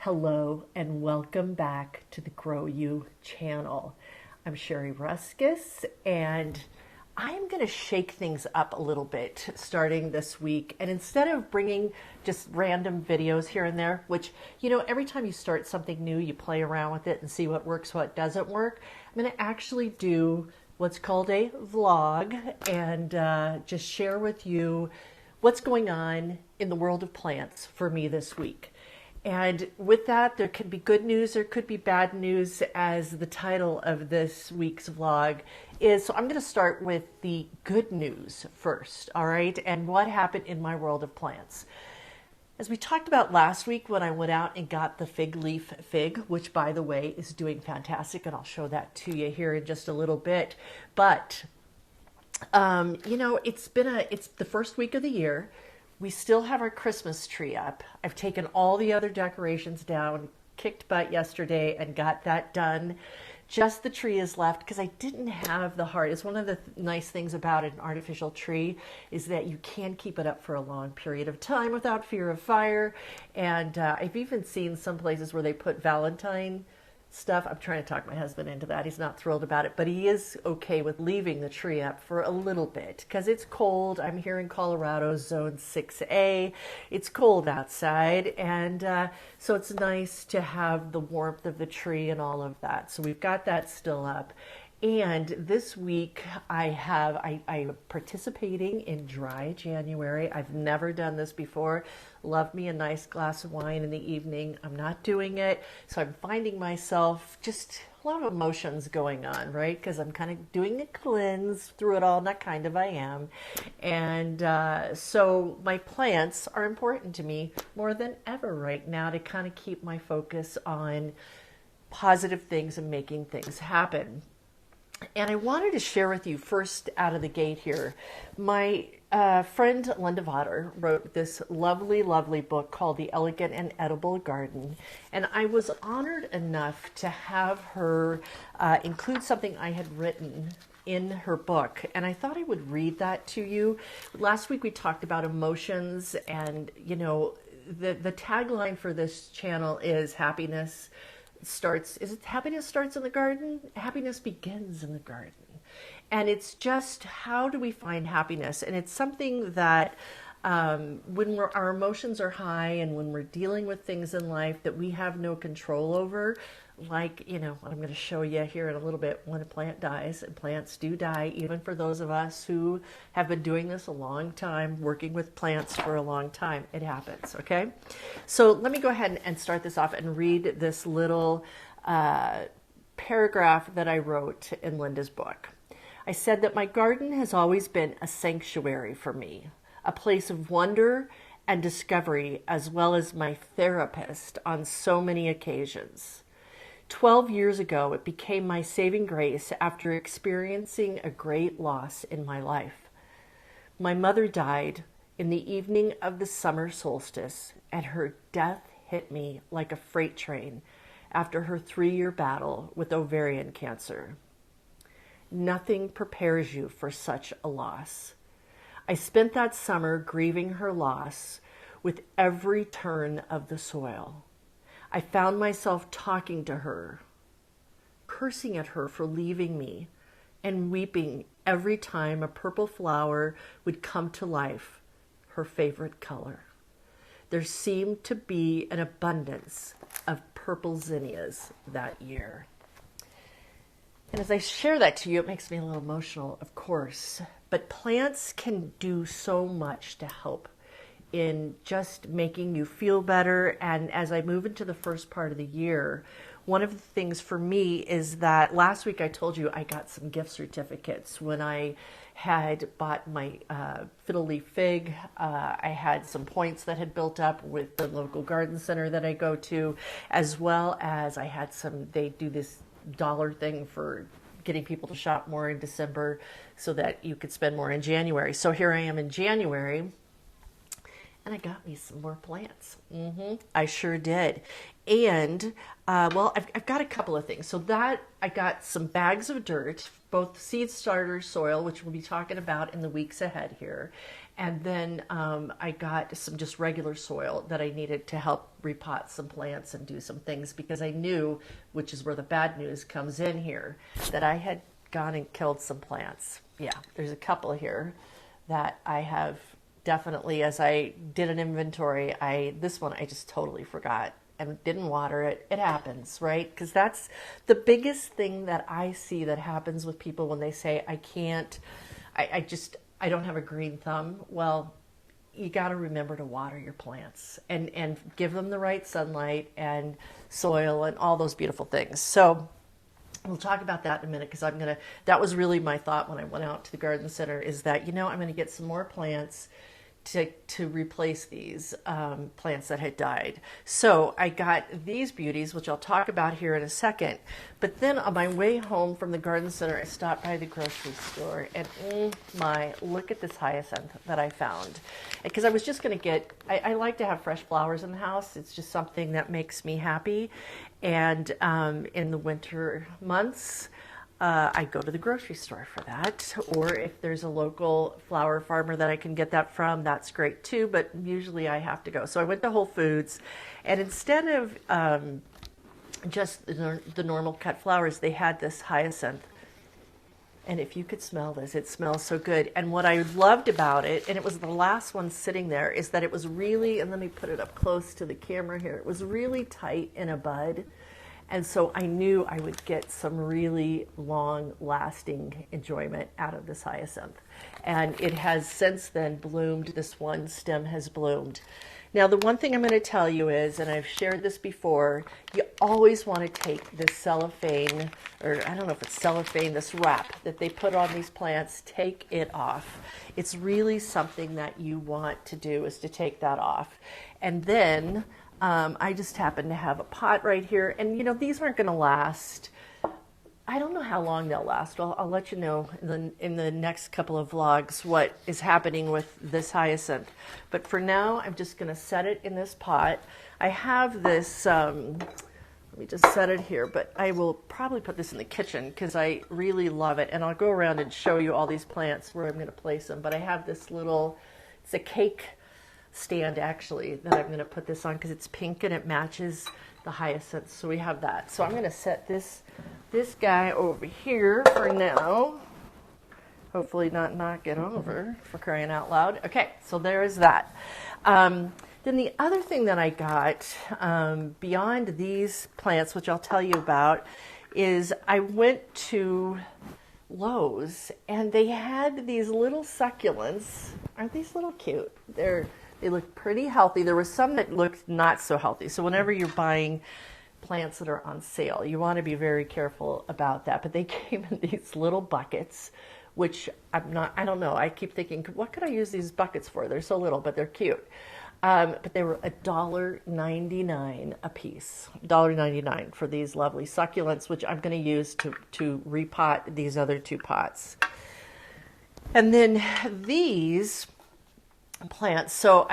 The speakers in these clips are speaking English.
Hello and welcome back to the Grow You channel. I'm Sherry Ruskis and I'm going to shake things up a little bit starting this week. And instead of bringing just random videos here and there, which, every time you start something new, you play around with it and see what works, what doesn't work. I'm going to actually do what's called a vlog and just share with you what's going on in the world of plants for me this week. And with that, there could be good news, there could be bad news, as the title of this week's vlog is. So I'm going to start with the good news first, all right? And what happened in my world of plants. As we talked about last week when I went out and got the fig leaf fig, which by the way is doing fantastic, and I'll show that to you here in just a little bit. But, it's the first week of the year. We still have our Christmas tree up. I've taken all the other decorations down, kicked butt yesterday and got that done. Just the tree is left because I didn't have the heart. It's one of the nice things about an artificial tree is that you can keep it up for a long period of time without fear of fire. And I've even seen some places where they put Valentine stuff. I'm trying to talk my husband into that. He's not thrilled about it, but he is okay with leaving the tree up for a little bit because it's cold. I'm here in Colorado, zone 6A. It's cold outside, and so it's nice to have the warmth of the tree and all of that. So we've got that still up. And this week I'm participating in Dry January. I've never done this before. Love me a nice glass of wine in the evening. I'm not doing it. So I'm finding myself just a lot of emotions going on, right? Because I'm kind of doing a cleanse through it all. Not kind of, I am. And so my plants are important to me more than ever right now to kind of keep my focus on positive things and making things happen. And I wanted to share with you first out of the gate here, my friend Linda Votter wrote this lovely, lovely book called The Elegant and Edible Garden. And I was honored enough to have her include something I had written in her book. And I thought I would read that to you. Last week we talked about emotions, and the tagline for this channel is happiness starts in the garden? Happiness begins in the garden. And it's just, how do we find happiness? And it's something that when our emotions are high and when we're dealing with things in life that we have no control over, like, what I'm going to show you here in a little bit, when a plant dies, and plants do die, even for those of us who have been doing this a long time, working with plants for a long time, it happens, okay? So let me go ahead and start this off and read this little paragraph that I wrote in Linda's book. I said that my garden has always been a sanctuary for me, a place of wonder and discovery, as well as my therapist on so many occasions. 12 years ago, it became my saving grace after experiencing a great loss in my life. My mother died in the evening of the summer solstice, and her death hit me like a freight train after her 3-year battle with ovarian cancer. Nothing prepares you for such a loss. I spent that summer grieving her loss with every turn of the soil. I found myself talking to her, cursing at her for leaving me, and weeping every time a purple flower would come to life, her favorite color. There seemed to be an abundance of purple zinnias that year. And as I share that to you, it makes me a little emotional, of course, but plants can do so much to help in just making you feel better. And as I move into the first part of the year, one of the things for me is that last week I told you I got some gift certificates when I had bought my fiddle leaf fig. I had some points that had built up with the local garden center that I go to, as well as I had they do this dollar thing for getting people to shop more in December so that you could spend more in January. So here I am in January, and I got me some more plants. I sure did. And, well, I've got a couple of things. So that, I got some bags of dirt, both seed starter soil, which we'll be talking about in the weeks ahead here. And then I got some just regular soil that I needed to help repot some plants and do some things, because I knew, which is where the bad news comes in here, that I had gone and killed some plants. Yeah, there's a couple here that I have definitely, as I did an inventory, this one I just totally forgot and didn't water it. It happens, right? Because that's the biggest thing that I see that happens with people when they say, I don't have a green thumb. Well, you got to remember to water your plants and give them the right sunlight and soil and all those beautiful things. So we'll talk about that in a minute, because that was really my thought when I went out to the garden center, is that, I'm going to get some more plants to replace these plants that had died. So I got these beauties, which I'll talk about here in a second. But then on my way home from the garden center, I stopped by the grocery store, and look at this hyacinth that I found. Because I was just going to get, I like to have fresh flowers in the house. It's just something that makes me happy. And in the winter months, I go to the grocery store for that, or if there's a local flower farmer that I can get that from, that's great too, but usually I have to go. So I went to Whole Foods, and instead of just the normal cut flowers, they had this hyacinth. And if you could smell this, it smells so good. And what I loved about it, and it was the last one sitting there, is that it was really, and let me put it up close to the camera here, it was really tight in a bud. And so I knew I would get some really long-lasting enjoyment out of this hyacinth. And it has since then bloomed. This one stem has bloomed. Now, the one thing I'm going to tell you is, and I've shared this before, you always want to take this cellophane, or I don't know if it's cellophane, this wrap that they put on these plants, take it off. It's really something that you want to do, is to take that off. And then I just happen to have a pot right here, and these aren't going to last. I don't know how long they'll last. I'll let you know in the next couple of vlogs what is happening with this hyacinth. But for now, I'm just going to set it in this pot. I have this, let me just set it here, but I will probably put this in the kitchen because I really love it. And I'll go around and show you all these plants where I'm going to place them. But I have this little, it's a cake stand actually that I'm going to put this on because it's pink and it matches the hyacinth. So we have that. So I'm going to set this guy over here for now. Hopefully not knock it over, for crying out loud. Okay, so there is that. Then the other thing that I got beyond these plants, which I'll tell you about, is I went to Lowe's and they had these little succulents. Aren't these little cute? They look pretty healthy. There were some that looked not so healthy. So whenever you're buying plants that are on sale, you want to be very careful about that. But they came in these little buckets, which I don't know. I keep thinking, what could I use these buckets for? They're so little, but they're cute. But they were $1.99 a piece, $1.99 for these lovely succulents, which I'm going to use to repot these other two pots. And then these plants. So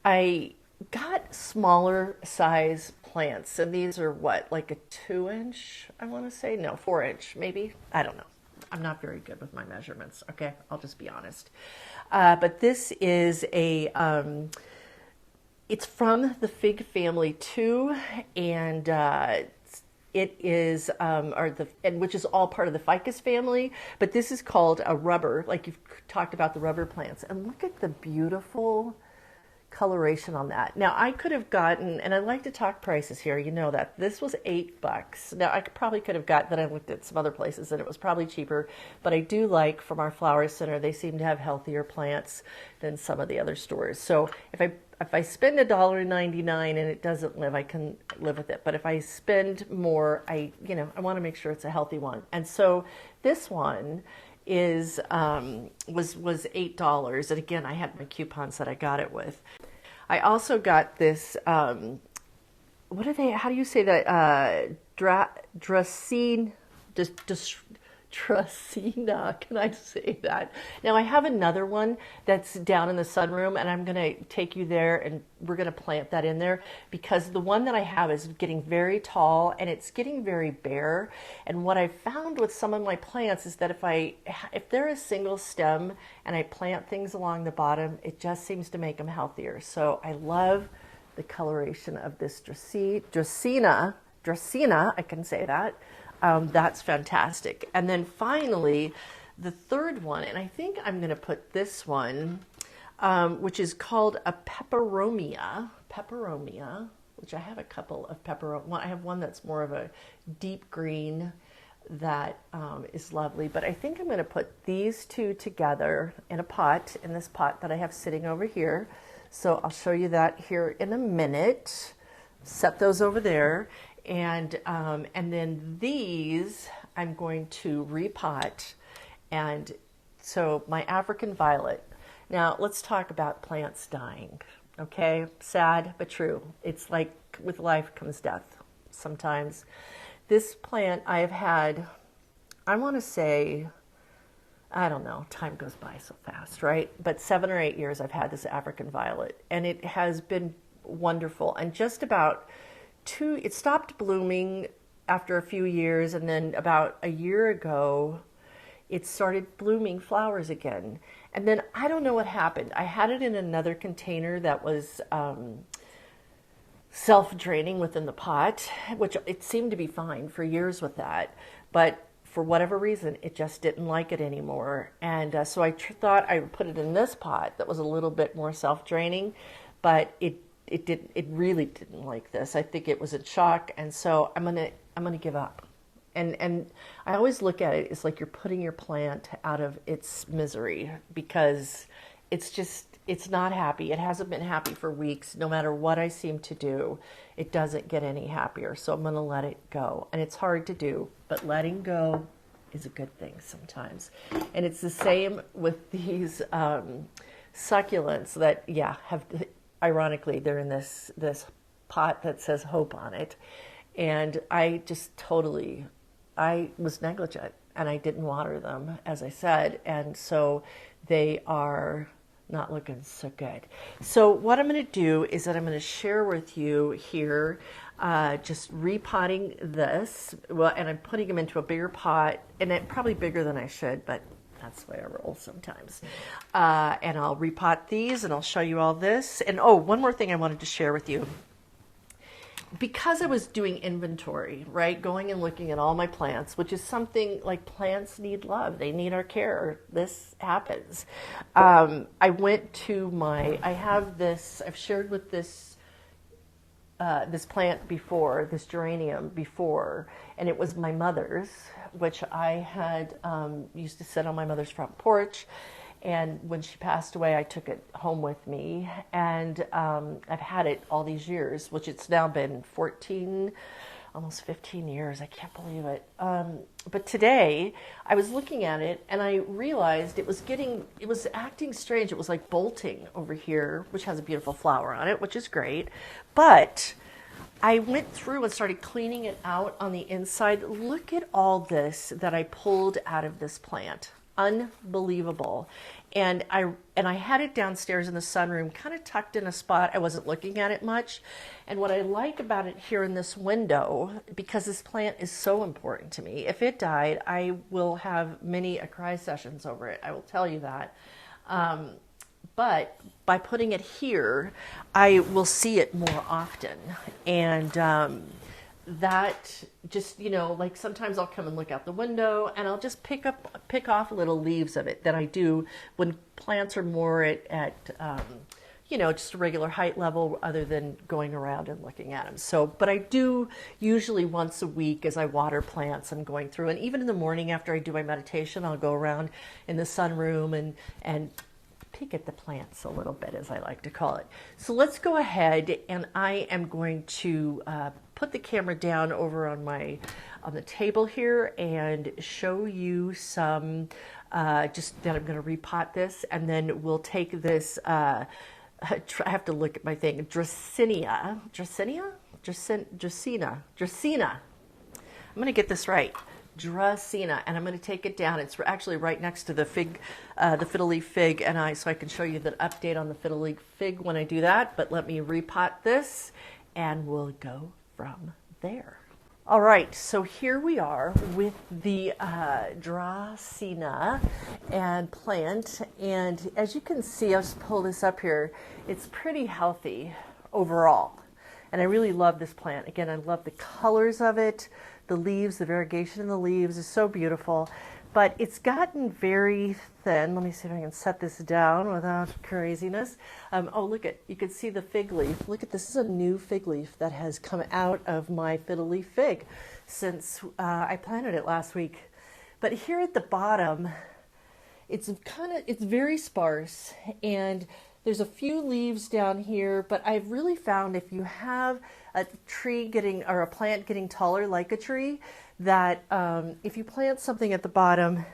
I got smaller size plants, and these are what, like a 2-inch, I want to say? No, 4-inch maybe. I don't know. I'm not very good with my measurements. Okay, I'll just be honest. But this is it's from the fig family too, and it is, which is all part of the ficus family, but this is called a rubber, like you've talked about the rubber plants. And look at the beautiful coloration on that. Now I could have gotten, and I like to talk prices here, you know that. This was $8. Now I probably could have got, then I looked at some other places and it was probably cheaper, but I do like from our flower center, they seem to have healthier plants than some of the other stores. So if I spend $1.99 and it doesn't live, I can live with it. But if I spend more, I want to make sure it's a healthy one. And so this one was $8. And again, I had my coupons that I got it with. I also got this, what are they, how do you say that? Dracaena, Dracaena, can I say that? Now I have another one that's down in the sunroom, and I'm going to take you there, and we're going to plant that in there because the one that I have is getting very tall and it's getting very bare. And what I found with some of my plants is that if they're a single stem and I plant things along the bottom, it just seems to make them healthier. So I love the coloration of this Dracaena, I can say that. That's fantastic. And then finally, the third one, and I think I'm going to put this one, which is called a peperomia, which I have a couple of peperomia. I have one that's more of a deep green that is lovely, but I think I'm going to put these two together in a pot, in this pot that I have sitting over here. So I'll show you that here in a minute. Set those over there. And then these I'm going to repot. And so my African violet. Now let's talk about plants dying. Okay, sad but true. It's like with life comes death sometimes. This plant I have had, I want to say, I don't know, time goes by so fast, right? But 7 or 8 years I've had this African violet, and it has been wonderful. And just about it stopped blooming after a few years, and then about a year ago, it started blooming flowers again. And then I don't know what happened. I had it in another container that was self-draining within the pot, which it seemed to be fine for years with that. But for whatever reason, it just didn't like it anymore. And so I thought I would put it in this pot that was a little bit more self-draining, but it really didn't like this. I think it was in shock, and so I'm gonna give up. And I always look at it, it's like you're putting your plant out of its misery because it's not happy. It hasn't been happy for weeks. No matter what I seem to do, it doesn't get any happier. So I'm gonna let it go. And it's hard to do, but letting go is a good thing sometimes. And it's the same with these succulents that, have, ironically, they're in this pot that says hope on it. And I was negligent and I didn't water them, as I said. And so they are not looking so good. So what I'm going to do is that I'm going to share with you here, just repotting this. Well, and I'm putting them into a bigger pot, and it probably bigger than I should, but that's the way I roll sometimes. And I'll repot these, and I'll show you all this. And oh, one more thing I wanted to share with you. Because I was doing inventory, right, going and looking at all my plants, which is something like plants need love. They need our care. This happens. I went to I've shared with this plant before, this geranium before, and it was my mother's, which I had used to sit on my mother's front porch. And when she passed away, I took it home with me, and I've had it all these years, which it's now been 14, almost 15 years. I can't believe it. But today, I was looking at it, and I realized it was acting strange. It was like bolting over here, which has a beautiful flower on it, which is great. But I went through and started cleaning it out on the inside. Look at all this that I pulled out of this plant. Unbelievable. And I had it downstairs in the sunroom, kind of tucked in a spot. I wasn't looking at it much. And what I like about it here in this window, because this plant is so important to me, if it died, I will have many cry sessions over it. I will tell you that. But by putting it here, I will see it more often. And that just, like sometimes I'll come and look out the window and I'll just pick off little leaves of it that I do when plants are more at just a regular height level other than going around and looking at them. So, but I do usually once a week as I water plants, I'm going through, and even in the morning after I do my meditation, I'll go around in the sunroom and peek at the plants a little bit, as I like to call it. So let's go ahead, and I am going to put the camera down over on the table here and show you some, just that I'm going to repot this, and then we'll take this, I have to look at my thing, Dracaena. I'm going to get this right. Dracena, and I'm going to take it down. It's actually right next to the fig, the fiddle leaf fig, and so I can show you the update on the fiddle leaf fig when I do that. But let me repot this, and we'll go from there. All right, so here we are with the Dracena and plant, and as you can see, I'll just pull this up here. It's pretty healthy overall, and I really love this plant. Again, I love the colors of it. The leaves, the variegation in the leaves is so beautiful, but it's gotten very thin. Let me see if I can set this down without craziness. Oh, look you can see the fig leaf. Look at this is a new fig leaf that has come out of my fiddle leaf fig since I planted it last week. But here at the bottom, it's very sparse, and there's a few leaves down here, but I've really found if you have a tree or a plant getting taller like a tree, that if you plant something at the bottom,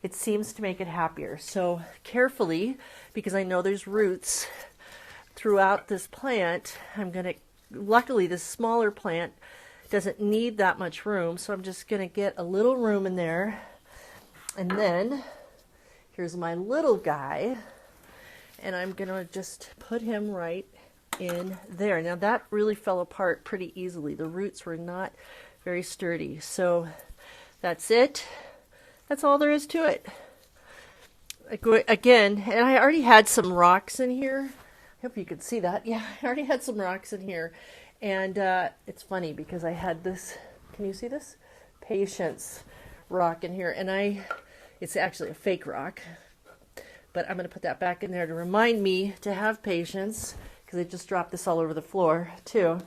it seems to make it happier. So carefully, because I know there's roots throughout this plant, luckily this smaller plant doesn't need that much room, so I'm just gonna get a little room in there. And then here's my little guy, and I'm gonna just put him right in there. Now that really fell apart pretty easily. The roots were not very sturdy. So that's it. That's all there is to it. Again, and I already had some rocks in here. I hope you could see that. Yeah, I already had some rocks in here. And it's funny because I had this, can you see this? Patience rock in here. And it's actually a fake rock. But I'm going to put that back in there to remind me to have patience, because I just dropped this all over the floor too.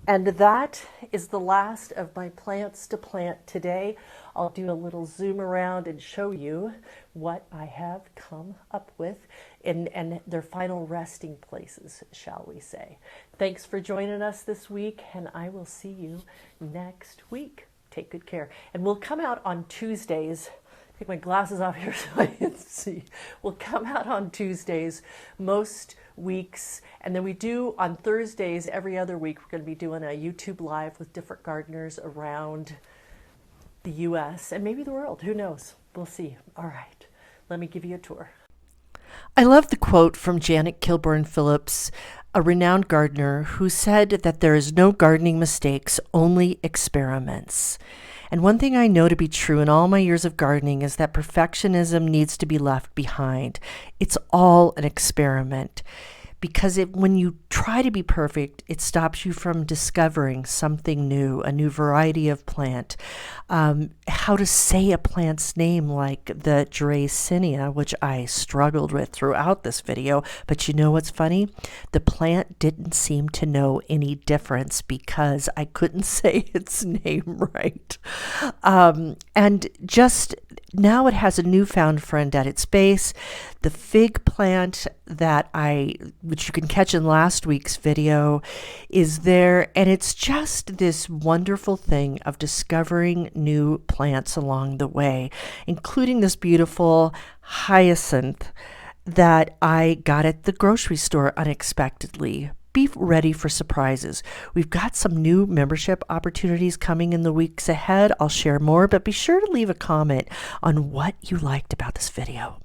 And that is the last of my plants to plant today. I'll do a little zoom around and show you what I have come up with and their final resting places, shall we say. Thanks for joining us this week, and I will see you next week. Take good care. And we'll come out on Tuesdays. Take my glasses off here so I can see. We'll come out on Tuesdays most weeks, and then we do on Thursdays every other week. We're going to be doing a YouTube live with different gardeners around the US and maybe the world. Who knows? We'll see. All right, let me give you a tour. I love the quote from Janet Kilburn Phillips, a renowned gardener, who said that there is no gardening mistakes, only experiments. And one thing I know to be true in all my years of gardening is that perfectionism needs to be left behind. It's all an experiment. Because when you try to be perfect, it stops you from discovering something new, a new variety of plant. How to say a plant's name like the Dracena, which I struggled with throughout this video. But you know what's funny? The plant didn't seem to know any difference because I couldn't say its name right. And just now it has a newfound friend at its base. The fig plant which you can catch in last week's video, is there, and it's just this wonderful thing of discovering new plants along the way, including this beautiful hyacinth that I got at the grocery store unexpectedly. Be ready for surprises. We've got some new membership opportunities coming in the weeks ahead. I'll share more, but be sure to leave a comment on what you liked about this video.